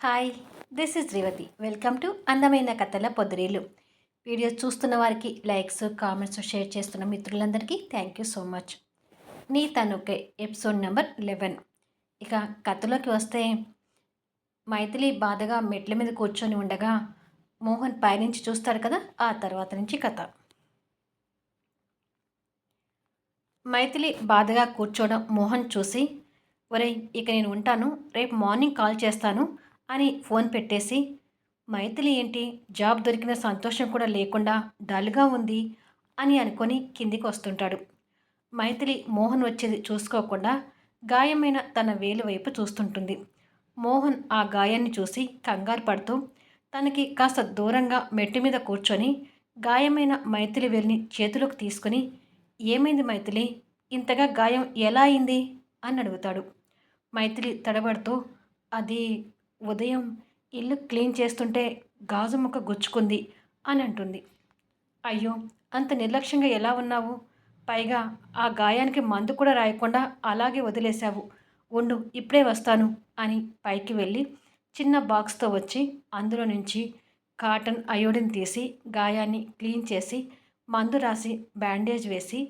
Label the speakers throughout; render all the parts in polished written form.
Speaker 1: Hi, this is Revathi. Welcome to అందమైన కథల పొదిరీలు. Video చూస్తున్న వారికి లైక్స్, కామెంట్స్, షేర్ చేస్తున్న మిత్రులందరికీ థ్యాంక్ యూ సో మచ్. నీ తనుకే ఎపిసోడ్ నెంబర్ 11. ఇక కథలోకి వస్తే మైథిలి బాధగా మెట్ల మీద కూర్చొని ఉండగా మోహన్ పైనుంచి చూస్తాడు కదా, ఆ తర్వాత నుంచి కథ. మైథిలి బాధగా కూర్చోవడం మోహన్ చూసి, ఒరేయ్ ఇక నేను ఉంటాను, రేపు మార్నింగ్ కాల్ చేస్తాను అని ఫోన్ పెట్టేసి, మైథిలి ఏంటి జాబ్ దొరికిన సంతోషం కూడా లేకుండా డల్గా ఉంది అని అనుకొని కిందికి వస్తుంటాడు. మైథిలి మోహన్ వచ్చేది చూసుకోకుండా గాయమైన తన వేలు వైపు చూస్తుంటుంది. మోహన్ ఆ గాయాన్ని చూసి కంగారు పడుతూ తనకి కాస్త దూరంగా మెట్టు మీద కూర్చొని గాయమైన మైథిలి వేలిని చేతిలోకి తీసుకుని, ఏమైంది మైథిలి, ఇంతగా గాయం ఎలా అయింది అని అడుగుతాడు. మైథిలి తడబడుతూ, అది ఉదయం ఇల్లు క్లీన్ చేస్తుంటే గాజు ముక్క గుచ్చుకుంది అని అంటుంది. అయ్యో, అంత నిర్లక్ష్యంగా ఎలా ఉన్నావు, పైగా ఆ గాయానికి మందు కూడా రాయకుండా అలాగే వదిలేశావు, ఉండు ఇప్పుడే వస్తాను అని పైకి వెళ్ళి చిన్న బాక్స్తో వచ్చి అందులో నుంచి కాటన్ అయోడిన్ తీసి గాయాన్ని క్లీన్ చేసి మందు రాసి బ్యాండేజ్ వేసి,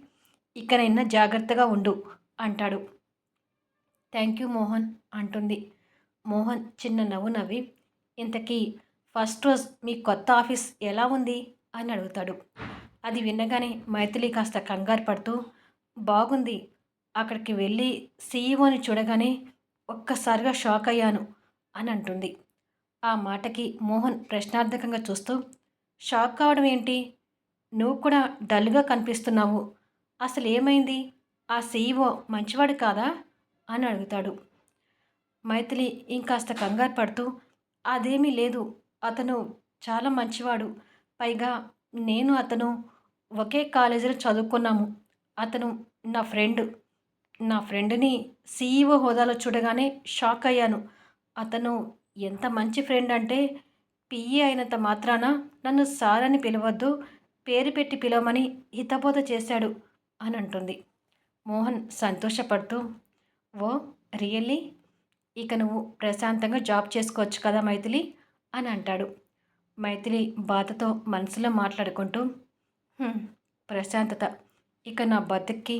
Speaker 1: ఇకనైనా జాగ్రత్తగా ఉండు అంటాడు. థ్యాంక్ యూ మోహన్ అంటుంది. మోహన్ చిన్న నవ్వు నవ్వి, ఇంతకీ ఫస్ట్ రోజు మీ కొత్త ఆఫీస్ ఎలా ఉంది అని అడుగుతాడు. అది వినగానే మైథిలి కాస్త కంగారు పడుతూ, బాగుంది, అక్కడికి వెళ్ళి సీఈఓని చూడగానే ఒక్కసారిగా షాక్ అయ్యాను అని అంటుంది. ఆ మాటకి మోహన్ ప్రశ్నార్థకంగా చూస్తూ, షాక్ కావడం ఏంటి, నువ్వు కూడా డల్గా కనిపిస్తున్నావు, అసలు ఏమైంది, ఆ సీఈఓ మంచివాడు కాదా అని అడుగుతాడు. మైథిలి ఇంకాస్త కంగారు పడుతూ, అదేమీ లేదు, అతను చాలా మంచివాడు, పైగా నేను అతను ఒకే కాలేజీలో చదువుకున్నాము, అతను నా ఫ్రెండ్, నా ఫ్రెండ్ని సీఈఓ హోదాలో చూడగానే షాక్ అయ్యాను, అతను ఎంత మంచి ఫ్రెండ్ అంటే పిఈ అయినంత మాత్రాన నన్ను సార్ అని పిలవద్దు, పేరు పెట్టి పిలవమని హితబోధ చేశాడు అని అంటుంది. మోహన్ సంతోషపడుతూ, ఓ రియల్లీ, ఇక నువ్వు ప్రశాంతంగా జాబ్ చేసుకోవచ్చు కదా మైథిలి అని అంటాడు. మైథిలి బాధతో మనసులో మాట్లాడుకుంటూ, ప్రశాంతత, ఇక నా బతుక్కి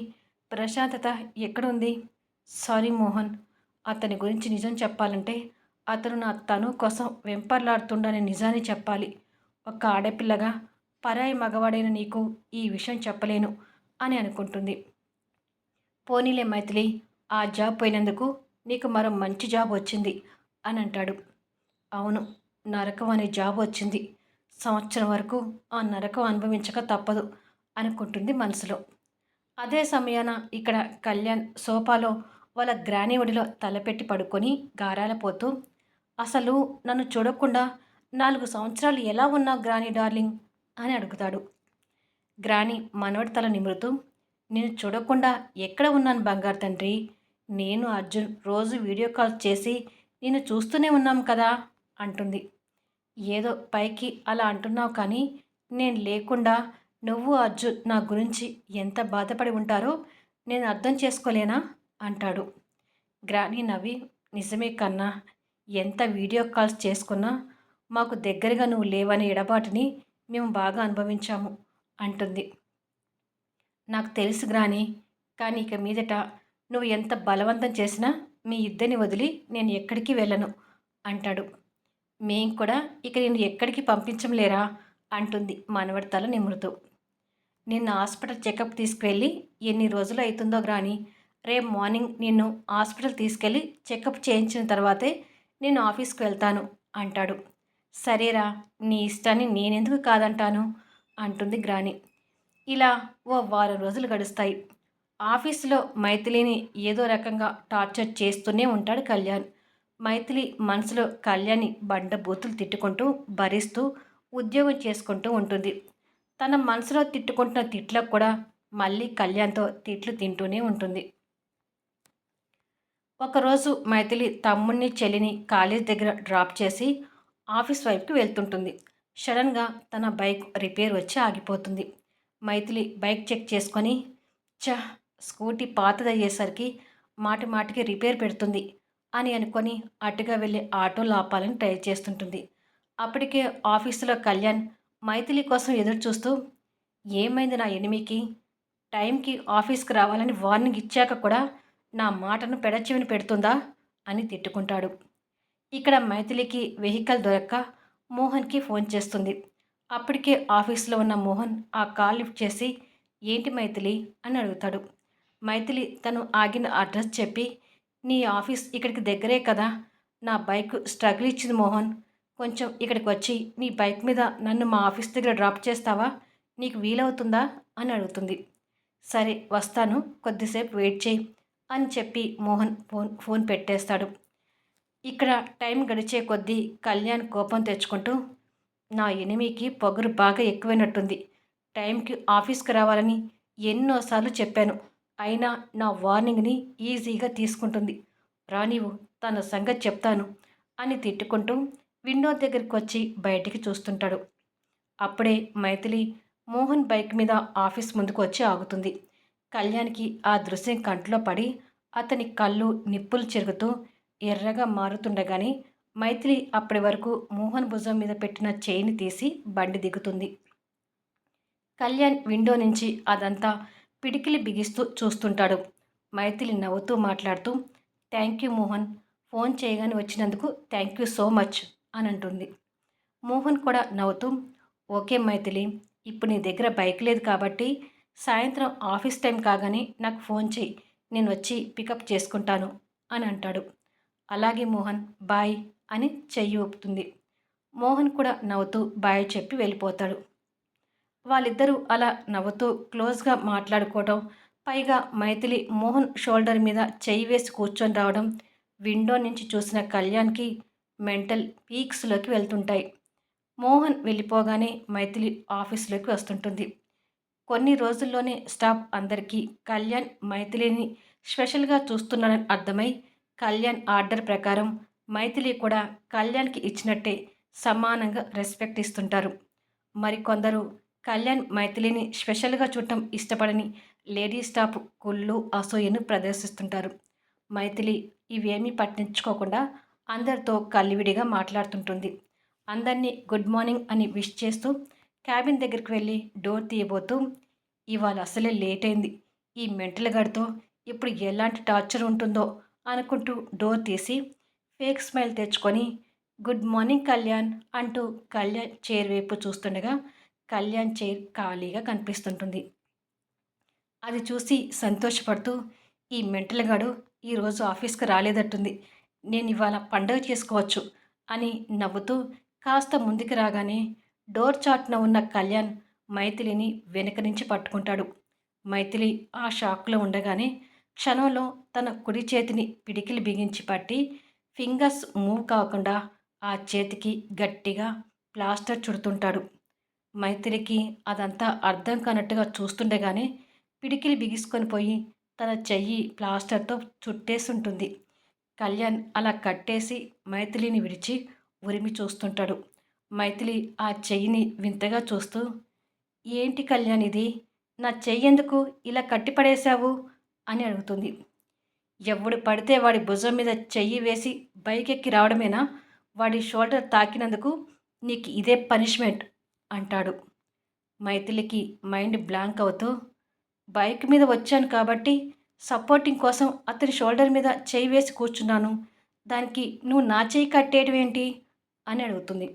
Speaker 1: ప్రశాంతత ఎక్కడుంది, సారీ మోహన్, అతని గురించి నిజం చెప్పాలంటే అతను నా తను కోసం వెంపర్లాడుతుండని నిజాన్ని చెప్పాలి, ఒక ఆడపిల్లగా పరాయి మగవాడైన నీకు ఈ విషయం చెప్పలేను అని అనుకుంటుంది. పోనీలే మైథిలి, ఆ జాబ్ పోయినందుకు నీకు మరో మంచి జాబ్ వచ్చింది అని అంటాడు. అవును, నరకం అనే జాబ్ వచ్చింది, సంవత్సరం వరకు ఆ నరకం అనుభవించక తప్పదు అనుకుంటుంది మనసులో. అదే సమయాన ఇక్కడ కళ్యాణ్ సోఫాలో వాళ్ళ గ్రానీ ఒడిలో తలపెట్టి పడుకొని గారాలపోతూ, అసలు నన్ను చూడకుండా 4 సంవత్సరాలు ఎలా ఉన్నావు గ్రానీ డార్లింగ్ అని అడుగుతాడు. గ్రానీ మనవడి తల నిమురుతూ, నేను చూడకుండా ఎక్కడ ఉన్నాను బంగారు తండ్రి, నేను అర్జున్ రోజు వీడియో కాల్ చేసి నేను చూస్తూనే ఉన్నాం కదా అంటుంది. ఏదో పైకి అలా అంటున్నావు, కానీ నేను లేకుండా నువ్వు అర్జున్ నా గురించి ఎంత బాధపడి ఉంటారో నేను అర్థం చేసుకోలేనా అంటాడు. గ్రానీ నవ్వి, నిజమే కన్నా, ఎంత వీడియో కాల్స్ చేసుకున్నా మాకు దగ్గరగా నువ్వు లేవనే ఎడబాటుని మేము బాగా అనుభవించాము అంటుంది. నాకు తెలుసు గ్రానీ, కానీ ఇక మీదట నువ్వు ఎంత బలవంతం చేసినా మీ ఇద్దరిని వదిలి నేను ఎక్కడికి వెళ్ళను అంటాడు. మేం కూడా ఇక నేను ఎక్కడికి పంపించంలేరా అంటుంది మనవడి తల నిమురుతూ. నిన్న హాస్పిటల్ చెకప్ తీసుకువెళ్ళి ఎన్ని రోజులు అవుతుందో గ్రానీ, రేపు మార్నింగ్ నిన్ను హాస్పిటల్ తీసుకెళ్ళి చెకప్ చేయించిన తర్వాతే నేను ఆఫీస్కి వెళ్తాను అంటాడు. సరేరా, నీ ఇష్టాన్ని నేనెందుకు కాదంటాను అంటుంది గ్రానీ. ఇలా ఓ వారం రోజులు గడుస్తాయి. ఆఫీసులో మైథిలిని ఏదో రకంగా టార్చర్ చేస్తూనే ఉంటాడు కళ్యాణ్. మైథిలి మనసులో కళ్యాణ్ని బండబూతులు తిట్టుకుంటూ భరిస్తూ ఉద్యోగం చేసుకుంటూ ఉంటుంది. తన మనసులో తిట్టుకుంటున్న తిట్లకు కూడా మళ్ళీ కళ్యాణ్తో తిట్లు తింటూనే ఉంటుంది. ఒకరోజు మైథిలి తమ్ముడిని చెల్లిని కాలేజ్ దగ్గర డ్రాప్ చేసి ఆఫీస్ వైపుకి వెళ్తుంటుంది. సడన్గా తన బైక్ రిపేర్ వచ్చి ఆగిపోతుంది. మైథిలి బైక్ చెక్ చేసుకొని, స్కూటీ పాతదయ్యేసరికి మాటి మాటికి రిపేర్ పెడుతుంది అని అనుకొని అటుగా వెళ్ళి ఆటోలో ఆపాలని ట్రై చేస్తుంటుంది. అప్పటికే ఆఫీసులో కళ్యాణ్ మైథిలి కోసం ఎదురు చూస్తూ, ఏమైంది నా ఎనిమికి? టైంకి ఆఫీస్‌కి రావాలని వార్నింగ్ ఇచ్చాక కూడా నా మాటను పెడచెవిన పెడుతుందా? అని తిట్టుకుంటాడు. ఇక్కడ మైథిలికి వెహికల్ దొరక్క మోహన్‌కి ఫోన్ చేస్తుంది. అప్పటికే ఆఫీస్‌లో ఉన్న మోహన్ ఆ కాల్ లిఫ్ట్ చేసి, ఏంటి మైథిలి అని అడుగుతాడు. మైథిలి తను ఆగిన అడ్రస్ చెప్పి, నీ ఆఫీస్ ఇక్కడికి దగ్గరే కదా! నా బైక్ స్ట్రగుల్ ఇచ్చింది మోహన్. కొంచెం ఇక్కడికి వచ్చి నీ బైక్ మీద నన్ను మా ఆఫీస్ దగ్గర డ్రాప్ చేస్తావా? నీకు వీలవుతుందా? అని అడుగుతుంది. సరే వస్తాను, కొద్దిసేపు వెయిట్ చేయి అని చెప్పి మోహన్ ఫోన్ పెట్టేస్తాడు. ఇక్కడ టైం గడిచే కొద్దీ కళ్యాణ్ కోపం తెచ్చుకుంటూ, నా ఎనిమికి పొగరు బాగా ఎక్కువైనట్టుంది. టైంకి ఆఫీస్కి రావాలని ఎన్నోసార్లు చెప్పాను. అయినా నా వార్నింగ్ని ఈజీగా తీసుకుంటుంది. రానివ్వు, తన సంగతి చెప్తాను అని తిట్టుకుంటూ విండో దగ్గరికి వచ్చి బయటికి చూస్తుంటాడు. అప్పుడే మైథిలి మోహన్ బైక్ మీద ఆఫీస్ ముందుకు వచ్చి ఆగుతుంది. కళ్యాణ్కి ఆ దృశ్యం కంట్లో పడి అతని కళ్ళు నిప్పులు చెరుగుతూ ఎర్రగా మారుతుండగానే మైథిలి అప్పటి వరకు మోహన్ భుజం మీద పెట్టిన చేయిని తీసి బండి దిగుతుంది. కళ్యాణ్ విండో నుంచి అదంతా పిడికిలి బిగిస్తూ చూస్తుంటాడు. మైథిలి నవ్వుతూ మాట్లాడుతూ, థ్యాంక్ యూ మోహన్, ఫోన్ చేయగానే వచ్చినందుకు థ్యాంక్ యూ సో మచ్ అని అంటుంది. మోహన్ కూడా నవ్వుతూ, ఓకే మైథిలి, ఇప్పుడు నీ దగ్గర బైక్ లేదు కాబట్టి సాయంత్రం ఆఫీస్ టైం కాగానే నాకు ఫోన్ చేయి, నేను వచ్చి పికప్ చేసుకుంటాను అని అంటాడు. అలాగే మోహన్, బాయ్ అని చెయ్యి ఊపుతుంది. మోహన్ కూడా నవ్వుతూ బాయ్ చెప్పి వెళ్ళిపోతాడు. వాళ్ళిద్దరూ అలా నవ్వుతూ క్లోజ్గా మాట్లాడుకోవడం, పైగా మైథిలి మోహన్ షోల్డర్ మీద చెయ్యి వేసి కూర్చొని రావడం విండో నుంచి చూసిన కళ్యాణ్కి మెంటల్ పీక్స్లోకి వెళ్తుంటాయి. మోహన్ వెళ్ళిపోగానే మైథిలి ఆఫీస్లోకి వస్తుంటుంది. కొన్ని రోజుల్లోనే స్టాఫ్ అందరికీ కళ్యాణ్ మైథిలిని స్పెషల్గా చూస్తున్నాడని అర్థమై కళ్యాణ్ ఆర్డర్ ప్రకారం మైథిలి కూడా కళ్యాణ్కి ఇచ్చినట్టే సమానంగా రెస్పెక్ట్ ఇస్తుంటారు. మరికొందరు కళ్యాణ్ మైథిలిని స్పెషల్గా చూడటం ఇష్టపడని లేడీ స్టాఫ్ కుళ్ళు అసూయను ప్రదర్శిస్తుంటారు. మైథిలి ఇవేమీ పట్టించుకోకుండా అందరితో కలివిడిగా మాట్లాడుతుంటుంది. అందరినీ గుడ్ మార్నింగ్ అని విష్ చేస్తూ క్యాబిన్ దగ్గరికి వెళ్ళి డోర్ తీయబోతూ, ఇవాళ అసలే లేట్ అయింది, ఈ మెంటల్ గడితో ఇప్పుడు ఎలాంటి టార్చర్ ఉంటుందో అనుకుంటూ డోర్ తీసి ఫేక్ స్మైల్ తెచ్చుకొని, గుడ్ మార్నింగ్ కళ్యాణ్ అంటూ కళ్యాణ్ చైర్ వైపు చూస్తుండగా కళ్యాణ్ చైర్ ఖాళీగా కనిపిస్తుంటుంది. అది చూసి సంతోషపడుతూ, ఈ మెంటల్ గాడు ఈరోజు ఆఫీస్కి రాలేదట్టుంది, నేను ఇవాళ పండగ చేసుకోవచ్చు అని నవ్వుతూ కాస్త ముందుకు రాగానే డోర్ చాటున ఉన్న కళ్యాణ్ మైథిలిని వెనుక నుంచి పట్టుకుంటాడు. మైథిలి ఆ షాక్లో ఉండగానే క్షణంలో తన కుడి చేతిని పిడికిలి బిగించి పట్టి ఫింగర్స్ మూవ్ కాకుండా ఆ చేతికి గట్టిగా ప్లాస్టర్ చుడుతుంటాడు. మైథిలికి అదంతా అర్థం కానట్టుగా చూస్తుండగానే పిడికిలి బిగుసుకొని పోయి తన చెయ్యి ప్లాస్టర్తో చుట్టేసుంటుంది. కళ్యాణ్ అలా కట్టేసి మైథిలిని విడిచి ఉరిమి చూస్తుంటాడు. మైథిలి ఆ చెయ్యిని వింతగా చూస్తూ, ఏంటి కళ్యాణ్ ఇది? నా చెయ్యెందుకు ఇలా కట్టిపడేశావు అని అడుగుతుంది. ఎవడు పడితే వాడి భుజం మీద చెయ్యి వేసి బైకెక్కి రావడమేనా? వాడి షోల్డర్ తాకినందుకు నీకు ఇదే పనిష్మెంట్ అంటాడు. మైథిలికి మైండ్ బ్లాంక్ అవుతూ, బైక్ మీద వచ్చాను కాబట్టి సపోర్టింగ్ కోసం అతని షోల్డర్ మీద చేయి వేసి కూర్చున్నాను, దానికి నువ్వు నా చేయి కట్టేయడం ఏంటి అని అడుగుతుంది.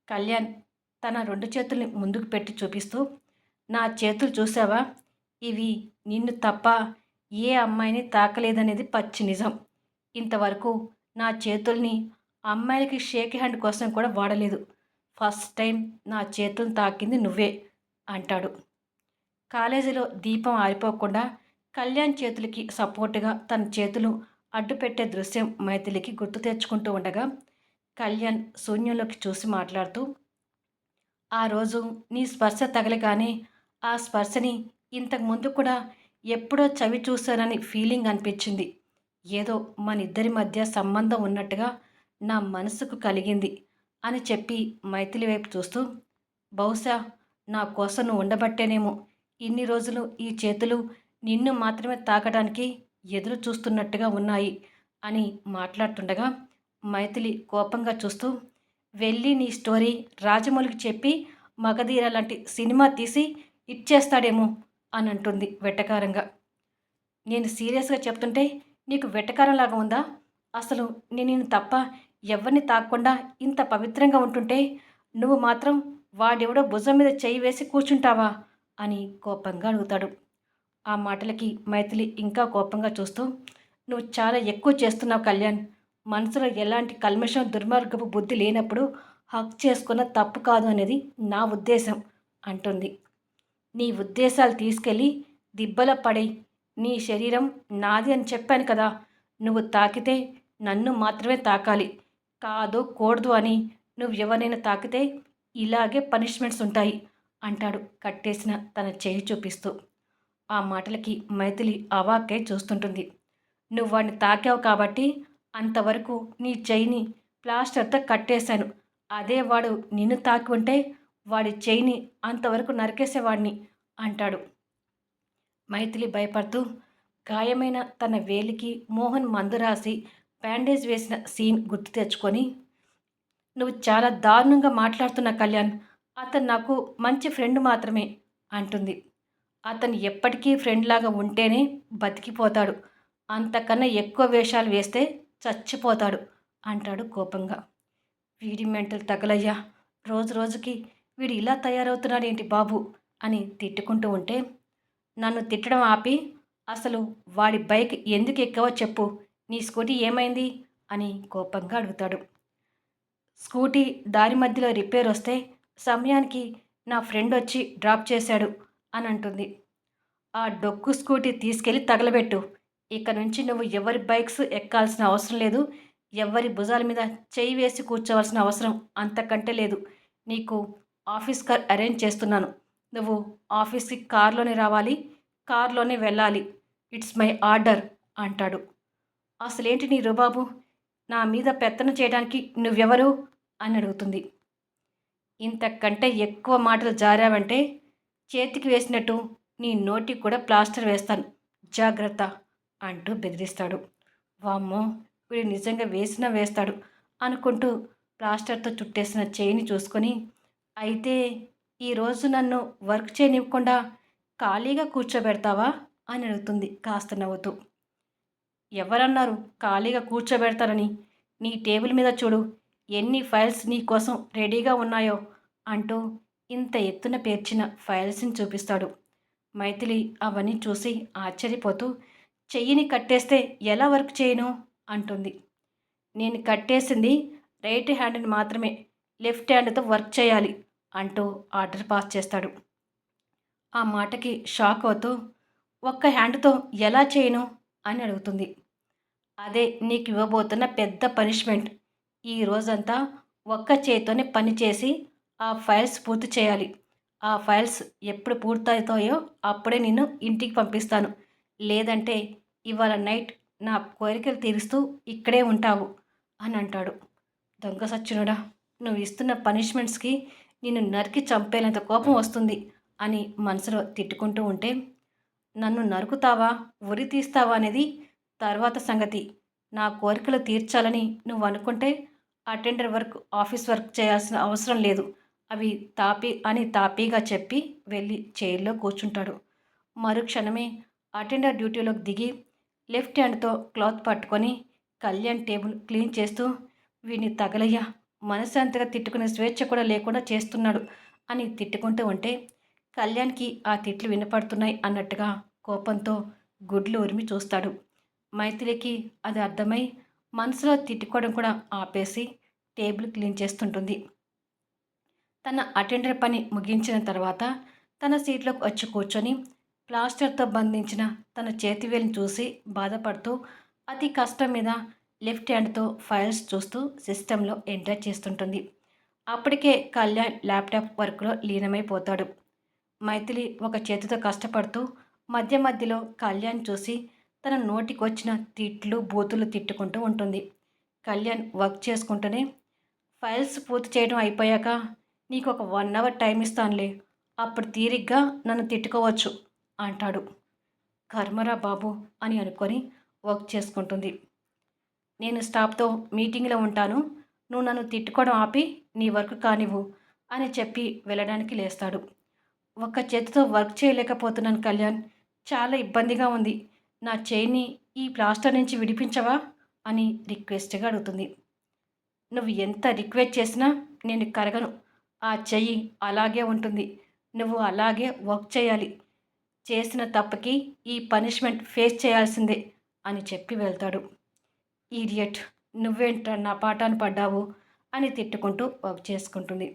Speaker 1: కళ్యాణ్ తన రెండు చేతుల్ని ముందుకు పెట్టి చూపిస్తూ, నా చేతులు చూసావా, ఇవి నిన్ను తప్ప ఏ అమ్మాయిని తాకలేదనేది పచ్చి నిజం. ఇంతవరకు నా చేతుల్ని అమ్మాయిలకి షేక్ హ్యాండ్ కోసం కూడా వాడలేదు. ఫస్ట్ టైం నా చేతులను తాకింది నువ్వే అంటాడు. కాలేజీలో దీపం ఆరిపోకుండా కళ్యాణ్ చేతులకి సపోర్టుగా తన చేతులు అడ్డుపెట్టే దృశ్యం మైథిలికి గుర్తు తెచ్చుకుంటూ ఉండగా కళ్యాణ్ శూన్యంలోకి చూసి మాట్లాడుతూ, ఆ రోజు నీ స్పర్శ తగలగానే ఆ స్పర్శని ఇంతకుముందు కూడా ఎప్పుడో చవి చూశానని ఫీలింగ్ అనిపించింది. ఏదో మన ఇద్దరి మధ్య సంబంధం ఉన్నట్టుగా నా మనసుకు కలిగింది అని చెప్పి మైథిలి వైపు చూస్తూ, బహుశా నా కోసం నువ్వు ఉండబట్టేనేమో ఇన్ని రోజులు ఈ చేతులు నిన్ను మాత్రమే తాకడానికి ఎదురు చూస్తున్నట్టుగా ఉన్నాయి అని మాట్లాడుతుండగా మైథిలి కోపంగా చూస్తూ, వెళ్ళి నీ స్టోరీ రాజమౌళికి చెప్పి మగధీర లాంటి సినిమా తీసి ఇచ్చేస్తాడేమో అని అంటుంది వెటకారంగా. నేను సీరియస్‌గా చెప్తుంటే నీకు వెటకారంలాగా ఉందా? అసలు నేను నిన్ను తప్ప ఎవ్వరిని తాకకుండా ఇంత పవిత్రంగా ఉంటుంటే, నువ్వు మాత్రం వాడెవడో భుజం మీద చెయ్యి వేసి కూర్చుంటావా? అని కోపంగా అడుగుతాడు. ఆ మాటలకి మైథిలి ఇంకా కోపంగా చూస్తూ, నువ్వు చాలా ఎక్కువ చేస్తున్నావు కళ్యాణ్. మనసులో ఎలాంటి కల్మషం, దుర్మార్గపు బుద్ధి లేనప్పుడు హగ్ చేసుకున్న తప్పు కాదు అనేది నా ఉద్దేశం అంటుంది. నీ ఉద్దేశాలు తీసుకెళ్ళి దిబ్బలో పడేయి. నీ శరీరం నాది అని చెప్పాను కదా! నువ్వు తాకితే నన్ను మాత్రమే తాకాలి. కాదు, కూడదు అని నువ్వు ఎవరినైనా తాకితే ఇలాగే పనిష్మెంట్స్ ఉంటాయి అంటాడు కట్టేసిన తన చెయ్యి చూపిస్తూ. ఆ మాటలకి మైథిలి అవాక్కై చూస్తుంటుంది. నువ్వు వాడిని తాకావు కాబట్టి అంతవరకు నీ చెయ్యిని ప్లాస్టర్తో కట్టేశాను. అదే వాడు నిన్ను తాకి ఉంటే వాడి చెయ్యిని అంతవరకు నరికేసేవాడిని అంటాడు. మైథిలి భయపడుతూ గాయమైన తన వేలికి మోహన్ మందు రాసి బ్యాండేజ్ వేసిన సీన్ గుర్తు తెచ్చుకొని, నువ్వు చాలా దారుణంగా మాట్లాడుతున్న కళ్యాణ్. అతను నాకు మంచి ఫ్రెండ్ మాత్రమే అంటుంది. అతను ఎప్పటికీ ఫ్రెండ్లాగా ఉంటేనే బతికిపోతాడు. అంతకన్నా ఎక్కువ వేషాలు వేస్తే చచ్చిపోతాడు అంటాడు కోపంగా. వీడి మెంటల్ తగలయ్యా, రోజు రోజుకి వీడు ఇలా తయారవుతున్నాడేంటి బాబు అని తిట్టుకుంటూ ఉంటే, నన్ను తిట్టడం ఆపి అసలు వాడి బైక్ ఎందుకు ఎక్కావో చెప్పు. నీ స్కూటీ ఏమైంది అని కోపంగా అడుగుతాడు. స్కూటీ దారి మధ్యలో రిపేర్ వస్తే సమయానికి నా ఫ్రెండ్ వచ్చి డ్రాప్ చేశాడు అని అంటుంది. ఆ డొక్కు స్కూటీ తీసుకెళ్ళి తగలబెట్టు. ఇక నుంచి నువ్వు ఎవరి బైక్స్ ఎక్కాల్సిన అవసరం లేదు. ఎవ్వరి భుజాల మీద చెయ్యి వేసి కూర్చోవలసిన అవసరం అంతకంటే లేదు. నీకు ఆఫీస్ కార్ అరేంజ్ చేస్తున్నాను. నువ్వు ఆఫీస్‌కి కార్‌లోనే రావాలి. కార్‌లోనే వెళ్ళాలి. ఇట్స్ మై ఆర్డర్ అంటాడు. అసలేంటి నీ రుబాబు? నా మీద పెత్తనం చేయడానికి నువ్వెవరు అని అడుగుతుంది. ఇంతకంటే ఎక్కువ మాటలు జారావంటే చేతికి వేసినట్టు నీ నోటికి కూడా ప్లాస్టర్ వేస్తాను. జాగ్రత్త అంటూ బెదిరిస్తాడు. వామ్మో! వీడు నిజంగా వేసినా వేస్తాడు అనుకుంటూ ప్లాస్టర్తో చుట్టేసిన చేయిని చూసుకొని, అయితే ఈరోజు నన్ను వర్క్ చేయనివ్వకుండా ఖాళీగా కూర్చోబెడతావా అని అడుగుతుంది కాస్త నవ్వుతూ. ఎవరన్నారు ఖాళీగా కూర్చోబెడతారని? నీ టేబుల్ మీద చూడు, ఎన్ని ఫైల్స్ నీ కోసం రెడీగా ఉన్నాయో అంటూ ఇంత ఎత్తున పేర్చిన ఫైల్స్ని చూపిస్తాడు. మైథిలి అవన్నీ చూసి ఆశ్చర్యపోతూ, చెయ్యిని కట్టేస్తే ఎలా వర్క్ చేయను అంటుంది. నేను కట్టేసింది రైట్ హ్యాండ్ని మాత్రమే, లెఫ్ట్ హ్యాండ్తో వర్క్ చేయాలి అంటూ ఆర్డర్ పాస్ చేస్తాడు. ఆ మాటకి షాక్ అవుతూ, ఒక్క హ్యాండ్తో ఎలా చేయను అని అడుగుతుంది. అదే నీకు ఇవ్వబోతున్న పెద్ద పనిష్మెంట్. ఈ రోజంతా ఒక్క చేత్తోనే పని చేసి ఆ ఫైల్స్ పూర్తి చేయాలి. ఆ ఫైల్స్ ఎప్పుడు పూర్తవుతాయో అప్పుడే నిన్ను ఇంటికి పంపిస్తాను. లేదంటే ఇవాళ నైట్ నా కోరికలు తీరుస్తూ ఇక్కడే ఉంటావు అని అంటాడు. దొంగ సచ్చినోడా! నువ్వు ఇస్తున్న పనిష్మెంట్స్‌కి నిన్ను నరికి చంపేంత కోపం వస్తుంది అని మనసులో తిట్టుకుంటూ ఉంటే, నన్ను నరుకుతావా, ఉరి తీస్తావా అనేది తర్వాత సంగతి. నా కోరికలు తీర్చాలని నువ్వు అనుకుంటే అటెండర్ వర్క్, ఆఫీస్ వర్క్ చేయాల్సిన అవసరం లేదు. అవి తాపీగా చెప్పి వెళ్ళి చైర్లో కూర్చుంటాడు. మరుక్షణమే అటెండర్ డ్యూటీలోకి దిగి లెఫ్ట్ హ్యాండ్తో క్లాత్ పట్టుకొని కళ్యాణ్ టేబుల్ క్లీన్ చేస్తూ, వీడిని తగలయ్యా, మనశ్శాంతిగా తిట్టుకునే స్వేచ్ఛ కూడా లేకుండా చేస్తున్నాడు అని తిట్టుకుంటూ ఉంటే, కళ్యాణ్కి ఆ తిట్లు వినపడుతున్నాయి అన్నట్టుగా కోపంతో గుడ్లు ఉరిమి చూస్తాడు. మైథిలికి అది అర్థమై మనసులో తిట్టుకోవడం కూడా ఆపేసి టేబుల్ క్లీన్ చేస్తుంటుంది. తన అటెండర్ పని ముగించిన తర్వాత తన సీట్లోకి వచ్చి కూర్చొని ప్లాస్టర్తో బంధించిన తన చేతివేలిని చూసి బాధపడుతూ అతి కష్టం మీద లెఫ్ట్ హ్యాండ్తో ఫైల్స్ చూస్తూ సిస్టంలో ఎంటర్ చేస్తుంటుంది. అప్పటికే కళ్యాణ్ ల్యాప్టాప్ వర్క్లో లీనమైపోతాడు. మైథిలి ఒక చేతితో కష్టపడుతూ మధ్య మధ్యలో కళ్యాణ్ చూసి తన నోటికొచ్చిన తిట్లు బూతులు తిట్టుకుంటూ ఉంటుంది. కళ్యాణ్ వర్క్ చేసుకుంటూనే, ఫైల్స్ పూర్తి చేయడం అయిపోయాక నీకు ఒక 1 అవర్ టైం ఇస్తానులే, అప్పుడు తీరిగ్గా నన్ను తిట్టుకోవచ్చు అంటాడు. కర్మరా బాబు అని అనుకొని వర్క్ చేసుకుంటుంది. నేను స్టాఫ్తో మీటింగ్లో ఉంటాను. నువ్వు నన్ను తిట్టుకోవడం ఆపి నీ వర్క్ కానివ్వు అని చెప్పి వెళ్ళడానికి లేస్తాడు. ఒక్క చేతితో వర్క్ చేయలేకపోతున్నాను కళ్యాణ్. చాలా ఇబ్బందిగా ఉంది. నా చేయిని ఈ ప్లాస్టర్ నుంచి విడిపించవా అని రిక్వెస్ట్గా అడుగుతుంది. నువ్వు ఎంత రిక్వెస్ట్ చేసినా నేను కరగను. ఆ చెయ్యి అలాగే ఉంటుంది. నువ్వు అలాగే వర్క్ చేయాలి. చేసిన తప్పుకి ఈ పనిష్మెంట్ ఫేస్ చేయాల్సిందే అని చెప్పి వెళ్తాడు. ఈడియట్, నువ్వేంట నా పాఠాన్ని పడ్డావు అని తిట్టుకుంటూ వర్క్ చేసుకుంటుంది.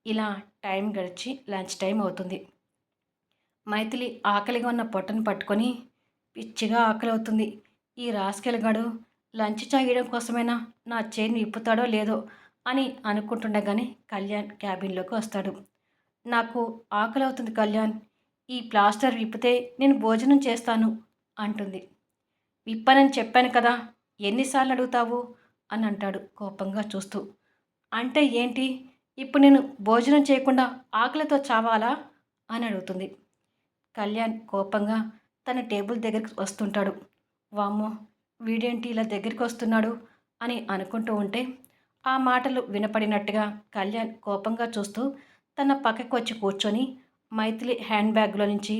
Speaker 1: ఇలా టైం గడిచి లంచ్ టైం అవుతుంది. మైథిలి ఆకలిగా ఉన్న పొట్టను పట్టుకొని పిచ్చిగా ఆకలి అవుతుంది. ఈ రాస్కెల్గాడు లంచ్ చేయడం కోసమైనా నా చైన్ విప్పుతాడో లేదో అని అనుకుంటుండగానే కళ్యాణ్ క్యాబిన్లోకి వస్తాడు. నాకు ఆకలి అవుతుంది కళ్యాణ్. ఈ ప్లాస్టర్ విప్పితే నేను భోజనం చేస్తాను అంటుంది. విప్పనని చెప్పాను కదా, ఎన్నిసార్లు అడుగుతావు అని అంటాడు కోపంగా చూస్తూ. అంటే ఏంటి, ఇప్పుడు నేను భోజనం చేయకుండా ఆకలితో చావాలా అని అడుగుతుంది. కళ్యాణ్ కోపంగా తన టేబుల్ దగ్గరికి వస్తుంటాడు. వామ్మో, వీడేంటి ఇలా దగ్గరికి వస్తున్నాడు అని అనుకుంటూ ఉంటే ఆ మాటలు వినపడినట్టుగా కళ్యాణ్ కోపంగా చూస్తూ తన పక్కకు వచ్చి కూర్చొని మైథిలి హ్యాండ్ బ్యాగ్లో నుంచి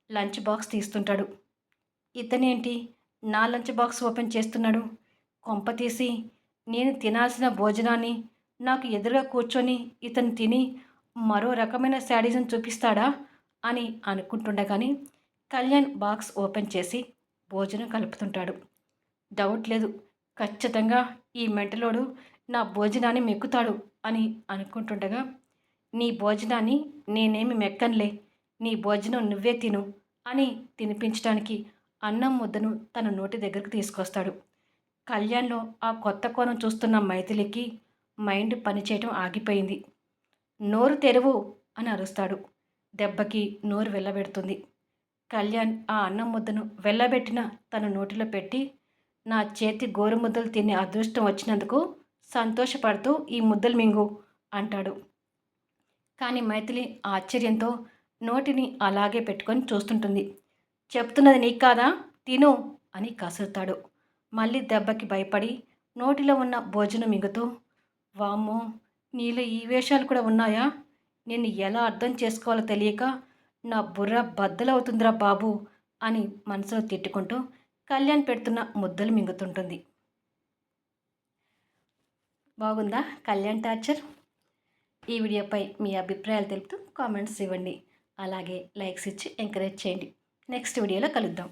Speaker 1: లంచ్ బాక్స్ తీస్తుంటాడు. ఇతనేంటి నా లంచ్ బాక్స్ ఓపెన్ చేస్తున్నాడు? కొంప తీసి నేను తినాల్సిన భోజనాన్ని నాకు ఎదురుగా కూర్చొని ఇతను తిని మరో రకమైన శాడిజం చూపిస్తాడా అని అనుకుంటుండగానే కళ్యాణ్ బాక్స్ ఓపెన్ చేసి భోజనం కలుపుతుంటాడు. డౌట్ లేదు, ఖచ్చితంగా ఈ మెంటలోడు నా భోజనాన్ని మెక్కుతాడు అని అనుకుంటుండగా, నీ భోజనాన్ని నేనేమి మెక్కనులే, నీ భోజనం నువ్వే తిను అని తినిపించడానికి అన్నం ముద్దను తన నోటి దగ్గరకు తీసుకొస్తాడు. కళ్యాణ్లో ఆ కొత్త కోణం చూస్తున్న మైథిలికి మైండ్ పనిచేయటం ఆగిపోయింది. నోరు తెరువు అని అరుస్తాడు. దెబ్బకి నోరు వెళ్ళబెడుతుంది. కళ్యాణ్ ఆ అన్నం ముద్దను వెళ్ళబెట్టిన తన నోటిలో పెట్టి, నా చేతి గోరు ముద్దలు తినే అదృష్టం వచ్చినందుకు సంతోషపడుతూ ఈ ముద్దలు మింగు అంటాడు. కానీ మైథిలి ఆశ్చర్యంతో నోటిని అలాగే పెట్టుకొని చూస్తుంటుంది. చెప్తున్నది నీకు కాదా, తిను అని కసురుతాడు. మళ్ళీ దెబ్బకి భయపడి నోటిలో ఉన్న భోజనం మింగుతూ, వామ్మో, నీలో ఈ వేషాలు కూడా ఉన్నాయా? నిన్ను ఎలా అర్థం చేసుకోవాలో తెలియక నా బుర్ర బద్దలవుతుందిరా బాబు అని మనసులో తిట్టుకుంటూ కళ్యాణ్ పెడుతున్న ముద్దలు మింగుతుంటుంది. బాగుందా కళ్యాణ్ టార్చర్? ఈ వీడియోపై మీ అభిప్రాయాలు తెలుపుతూ కామెంట్స్ ఇవ్వండి. అలాగే లైక్స్ ఇచ్చి ఎంకరేజ్ చేయండి. నెక్స్ట్ వీడియోలో కలుద్దాం.